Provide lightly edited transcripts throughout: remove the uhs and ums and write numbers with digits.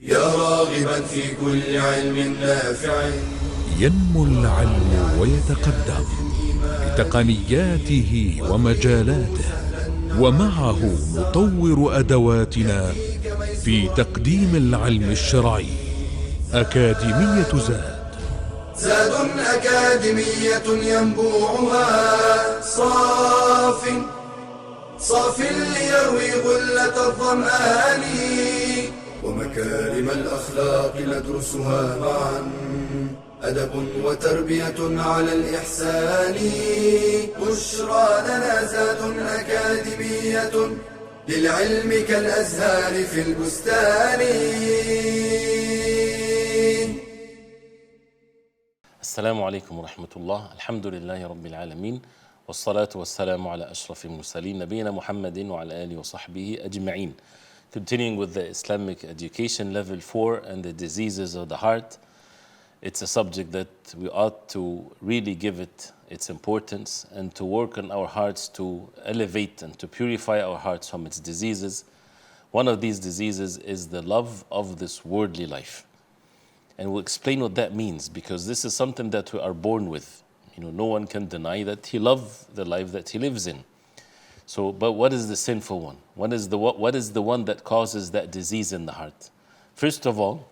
يا راغبا في كل علم نافع. ينمو العلم ويتقدم بتقنياته ومجالاته، ومعه نطور أدواتنا في تقديم العلم الشرعي. أكاديمية زاد أكاديمية ينبوعها صاف ليروي غلة الظمآن، ومكارم الأخلاق ندرسها معا، أدب وتربية على الإحسان. بشرى لنا زاد أكاديمية للعلم كالأزهار في البستان. السلام عليكم ورحمة الله. الحمد لله رب العالمين، والصلاة والسلام على أشرف المرسلين نبينا محمد وعلى آله وصحبه أجمعين. Continuing with the Islamic education level 4 and the diseases of the heart. It's a subject that we ought to really give it its importance and to work on our hearts to elevate and to purify our hearts from its diseases. One of these diseases is the love of this worldly life. And we'll explain what that means, because this is something that we are born with. No one can deny that he loves the life that he lives in. So, but what is the sinful one? What is the one that causes that disease in the heart? First of all,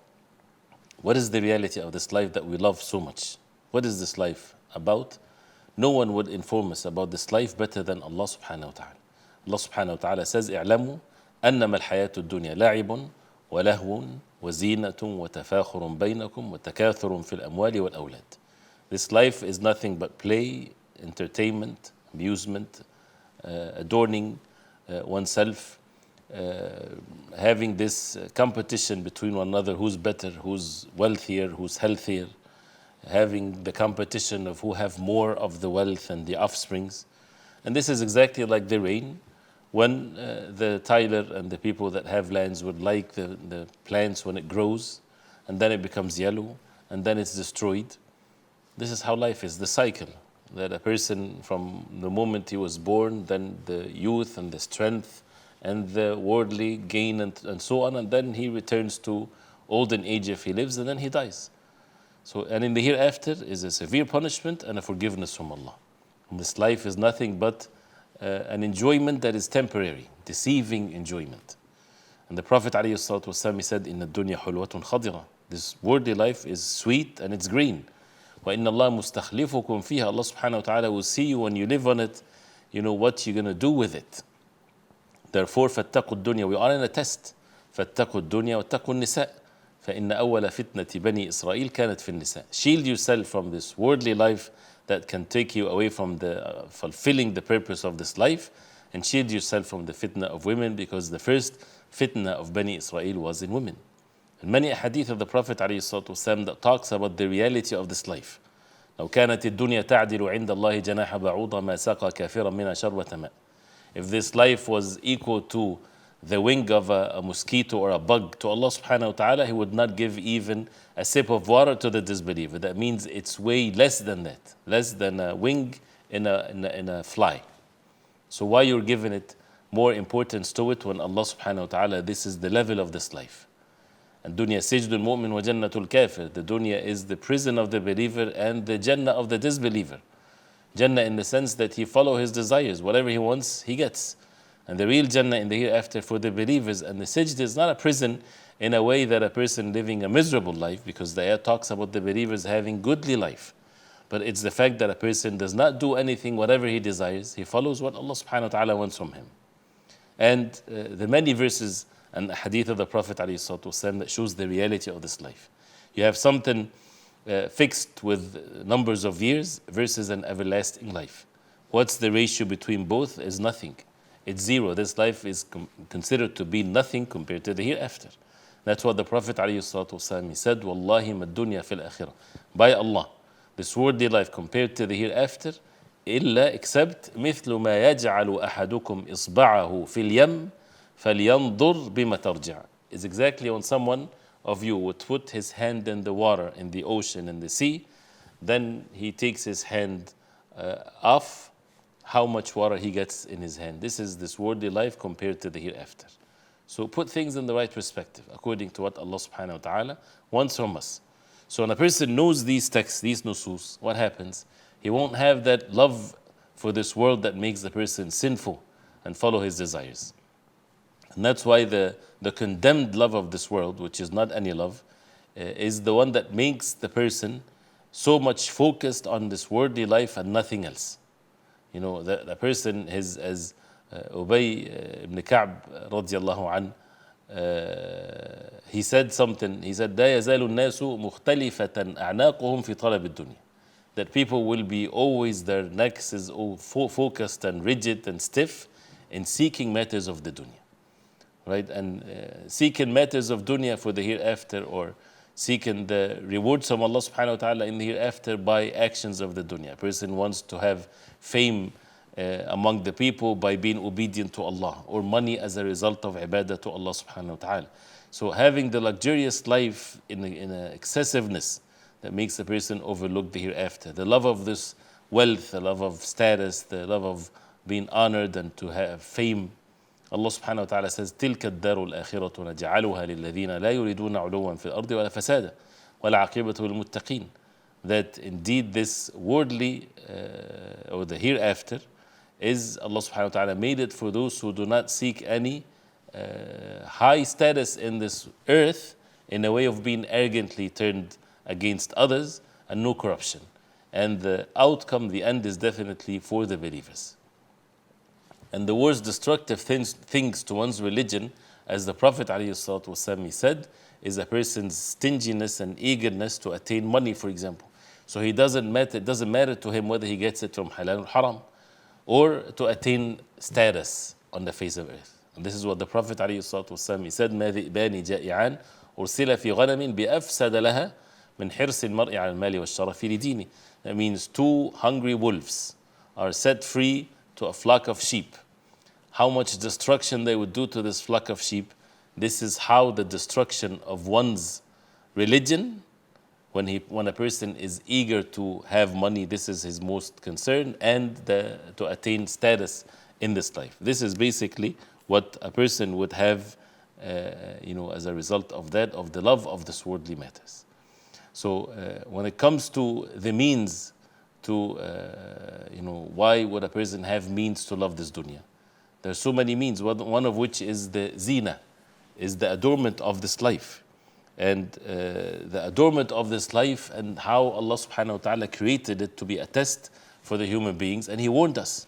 what is the reality of this life that we love so much? What is this life about? No one would inform us about this life better than Allah subhanahu wa ta'ala. Allah subhanahu wa ta'ala says, اعلموا أنما الحياة الدنيا لعب ولهو وزينة وتفاخر بينكم وتكاثر في الأموال والأولاد. This life is nothing but play, entertainment, amusement, adorning oneself, having this competition between one another, who's better, who's wealthier, who's healthier, having the competition of who have more of the wealth and the offsprings. And this is exactly like the rain, when the tiller and the people that have lands would like the plants when it grows, and then it becomes yellow, and then it's destroyed. This is how life is, the cycle, that a person from the moment he was born, then the youth and the strength and the worldly gain and so on, and then he returns to olden age if he lives, and then he dies. So, and in the hereafter is a severe punishment and a forgiveness from Allah. And this life is nothing but an enjoyment that is temporary, deceiving enjoyment. And the Prophet ﷺ, he said, "Inna dunya hulwatun khadira." This worldly life is sweet and it's green. وَإِنَّ اللَّهَ مُسْتَخْلِفُكُمْ فِيهَا. Allah subhanahu wa ta'ala will see you when you live on it, what you're going to do with it. Therefore, فَاتَّقُوا الدُّنْيا. We are in a test. فَاتَّقُوا الدُّنْيا وَاتَّقُوا النِّسَاء فَإِنَّ أَوَّلَ فِتْنَةِ بَنِي إِسْرَائِيلَ كَانَتْ فِي النِّسَاء. Shield yourself from this worldly life that can take you away from the fulfilling the purpose of this life, and shield yourself from the fitna of women, because the first fitna of Bani Israel was in women. And many hadith of the Prophet ﷺ that talks about the reality of this life. لو كانت الدنيا تعدل عند الله جناح بعوضة ما سقى كافرا منها شربة ماء. If this life was equal to the wing of a mosquito or a bug to Allah subhanahu wa ta'ala, he would not give even a sip of water to the disbeliever. That means it's way less than that, less than a wing in a fly. So why you're giving it more importance to it when Allah subhanahu wa ta'ala, this is the level of this life. And dunya sajdul mu'min wa jannatul kafir. The dunya is the prison of the believer and the jannah of the disbeliever. Jannah in the sense that he follows his desires. Whatever he wants, he gets. And the real jannah in the hereafter for the believers. And the sajd is not a prison in a way that a person living a miserable life, because the ayat talks about the believers having goodly life. But it's the fact that a person does not do anything, whatever he desires. He follows what Allah subhanahu wa ta'ala wants from him. And the many verses and hadith of the Prophet ﷺ that shows the reality of this life. You have something fixed with numbers of years versus an everlasting life. What's the ratio between both? Is nothing. It's zero. This life is considered to be nothing compared to the hereafter. That's what the Prophet ﷺ said, "Wallahi ma dunya fil akhirah." By Allah, this worldly life compared to the hereafter, إلا except مثل ما يجعل أحدكم إصبعه في اليم فَلْيَنْظُرْ بِمَ تَرْجِعُ. Is exactly when someone of you would put his hand in the water, in the ocean, in the sea, then he takes his hand off, how much water he gets in his hand. This is this worldly life compared to the hereafter. So put things in the right perspective according to what Allah subhanahu wa ta'ala wants from us. So when a person knows these texts, these nusus, what happens? He won't have that love for this world that makes the person sinful and follow his desires. And that's why the condemned love of this world, which is not any love, is the one that makes the person so much focused on this worldly life and nothing else. You know, the person is as Ubay ibn Ka'b radiallahu an, he said something. He said, لا يزال الناس مختلفة أعناقهم في طلب الدنيا. That people will be always, their necks is all focused and rigid and stiff in seeking matters of the dunya. Right? And seeking matters of dunya for the hereafter, or seeking the rewards from Allah subhanahu wa ta'ala in the hereafter by actions of the dunya. A person wants to have fame among the people by being obedient to Allah, or money as a result of ibadah to Allah subhanahu wa ta'ala. So having the luxurious life in a excessiveness that makes the person overlook the hereafter. The love of this wealth, the love of status, the love of being honored and to have fame. Allah subhanahu wa ta'ala says, تِلْكَ الدَّارُ الْآخِرَةُ نَجْعَلُهَا لِلَّذِينَ لَا يُرِيدُونَ عُلُوًّا فِي الْأَرْضِ وَلَا فَسَادًا وَالْعَاقِبَةُ لِلْمُتَّقِينَ. That indeed this worldly or the hereafter is, Allah subhanahu wa ta'ala made it for those who do not seek any high status in this earth in a way of being arrogantly turned against others, and no corruption. And the outcome, the end, is definitely for the believers. And the worst destructive things to one's religion, as the Prophet ﷺ said, is a person's stinginess and eagerness to attain money, for example. So it doesn't matter to him whether he gets it from halal or haram, or to attain status on the face of earth. And this is what the Prophet ﷺ said, مَا ذِئْبَانِ جَائِعَانِ أُرْسِلَ فِي غَنَمٍ بِأَفْسَدَ لَهَا مِنْ حِرْصِ الْمَرْءِ عَلَى الْمَالِ وَالشَّرَفِ لِدِينِ. That means 2 hungry wolves are set free to a flock of sheep. How much destruction they would do to this flock of sheep. This is how the destruction of one's religion, when a person is eager to have money, this is his most concern, and to attain status in this life. This is basically what a person would have as a result of that, of the love of this worldly matters. So when it comes to the means to, why would a person have means to love this dunya? There are so many means, one of which is the zina, is the adornment of this life. And the adornment of this life, and how Allah subhanahu wa ta'ala created it to be a test for the human beings. And He warned us,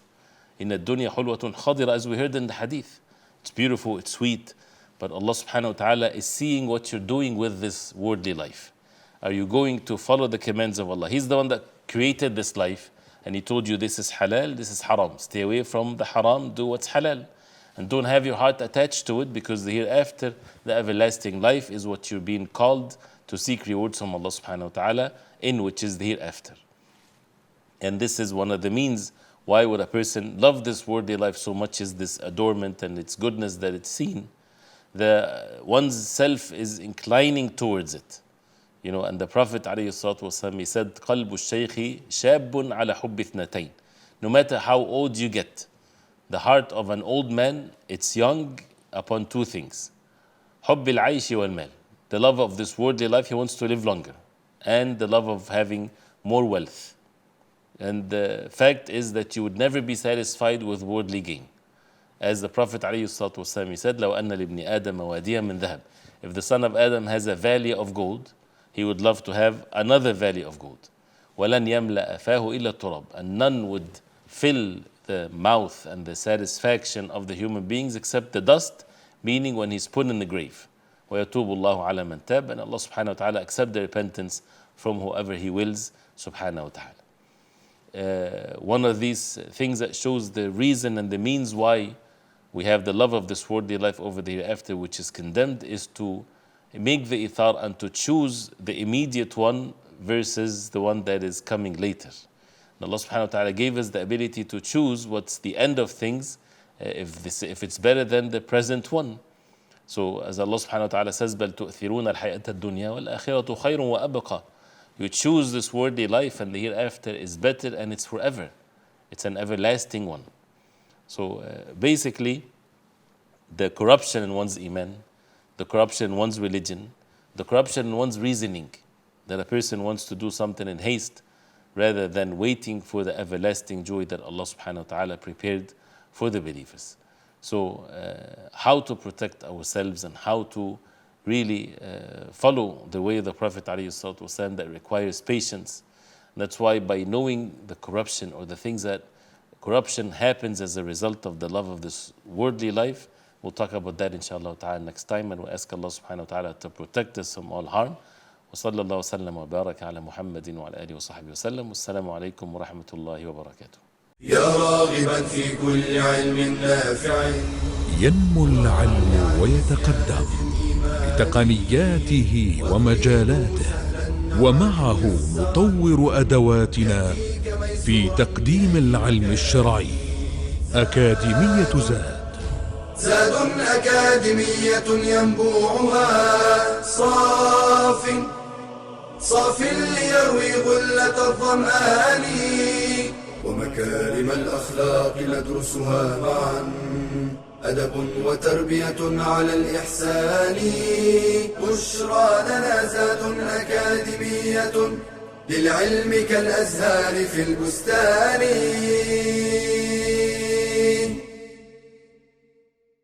in the dunya hulwatun khadira, as we heard in the hadith. It's beautiful, it's sweet, but Allah subhanahu wa ta'ala is seeing what you're doing with this worldly life. Are you going to follow the commands of Allah? He's the one that created this life, and He told you this is halal, this is haram. Stay away from the haram, do what's halal. And don't have your heart attached to it, because the hereafter, the everlasting life, is what you're being called to seek rewards from Allah subhanahu wa ta'ala in, which is the hereafter. And this is one of the means why would a person love this worldly life so much, is this adornment and its goodness that it's seen. One's self is inclining towards it. And the Prophet ﷺ, he said, قَلْبُ الشَّيْخِ شَابٌ عَلَى حُبِّ اثْنَتَيْنِ. No matter how old you get, the heart of an old man, it's young upon 2 things. حُبِّ الْعَيْشِ وَالْمَالِ. The love of this worldly life, he wants to live longer. And the love of having more wealth. And the fact is that you would never be satisfied with worldly gain. As the Prophet ﷺ, he said, لَوْ أَنَّ لِبْنِ آدَمَ وَادِيًا مِنْ ذَهَبٍ. If the son of Adam has a valley of gold, he would love to have another valley of gold. وَلَنْ يَمْلَأَ فَاهُ إِلَّا التُّرَابِ. And none would fill the mouth and the satisfaction of the human beings except the dust, meaning when he's put in the grave. وَيَتُوبُ اللَّهُ عَلَى مَنْ تَابَ. And Allah subhanahu wa ta'ala accept the repentance from whoever He wills subhanahu wa ta'ala. One of these things that shows the reason and the means why we have the love of this worldly life over the hereafter, which is condemned, is to make the ithar and to choose the immediate one versus the one that is coming later. And Allah subhanahu wa ta'ala gave us the ability to choose what's the end of things, if it's better than the present one. So as Allah subhanahu wa ta'ala says, بَلْ تُؤْثِرُونَ الْحَيَاةَ الدُّنْيَا وَالْآخِرَةُ خَيْرٌ وَأَبْقَى. You choose this worldly life, and the hereafter is better, and it's forever. It's an everlasting one. So basically, the corruption in one's iman, the corruption in one's religion, the corruption in one's reasoning, that a person wants to do something in haste rather than waiting for the everlasting joy that Allah subhanahu wa ta'ala prepared for the believers. So how to protect ourselves and how to really follow the way of the Prophet ﷺ that requires patience. That's why by knowing the corruption or the things that corruption happens as a result of the love of this worldly life, we'll talk about that inshallah ta'ala next time, and we'll ask Allah subhanahu wa ta'ala to protect us from all harm. وصلى الله وسلم وبارك على محمد وعلى آله وصحبه وسلم والسلام عليكم ورحمة الله وبركاته. يا راغبا في كل علم نافع ينمو العلم ويتقدم بتقنياته ومجالاته، ومعه نطور أدواتنا في تقديم العلم الشرعي. أكاديمية زاد أكاديمية ينبوعها صاف ليروي غلة الظمآن، ومكارم الأخلاق ندرسها معا، أدب وتربية على الإحسان. بشرى لنا زاد أكاديمية للعلم كالأزهار في البستان.